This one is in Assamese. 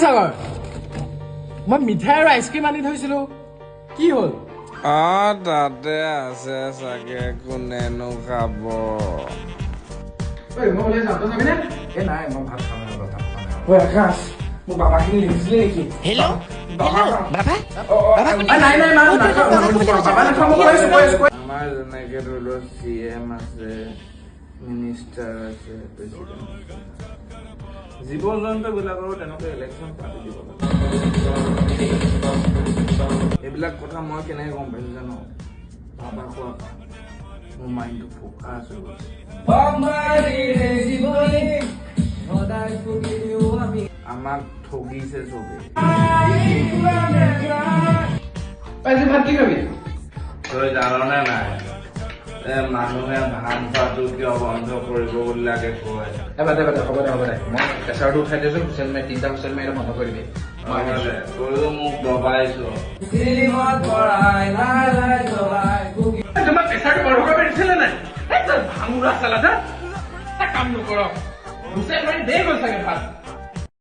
সাগৰ মই মিঠাই আৰু আইচক্ৰীম আনি থৈছিলো কি হ'ল তাতে আছে চাগে কোনেনো খাব মই ওলাই যাওঁ তই যাবিনে নাই মই ভাত খাম আকাশ মোৰ বাবাখিনি লিখিছিলে নেকি হেল্ল' বাবা নাই নাই বাবা নাখাব আমাৰ যেনেকে ধৰি লওক CM আছে মিনিষ্টাৰ আছে প্ৰেচিডেণ্ট জীৱ জন্তু বিলাকৰো তেনেকৈ ইলেকশ্যন পাতি দিব লাগে এইবিলাক কথা মই কেনেকে গম পাইছো জানো ভাবা খোৱা মোৰ মাইণ্ডটো ফ'কাছ হৈ গৈছে আমাক ঠগিছে চবে ভাত কি খাবি তই জাননে নাই মানুহে ধান খোৱাটো কিয় বন্ধ কৰিব বুলি লাগে কয় হ'ব দে মই প্ৰেচাৰটো উঠাই দিছো হুচেল মাৰি 3টা হুচেল মাৰি বন্ধ কৰি দিবি তইও মোক দবাইছ তোমাৰ প্ৰেচাৰটো বন্ধ কৰিব দিছিলে নাই ভাঙুৰা চালা কাম নকৰ হুচেল মাৰি দেৰি গ'ল চাগে ভাত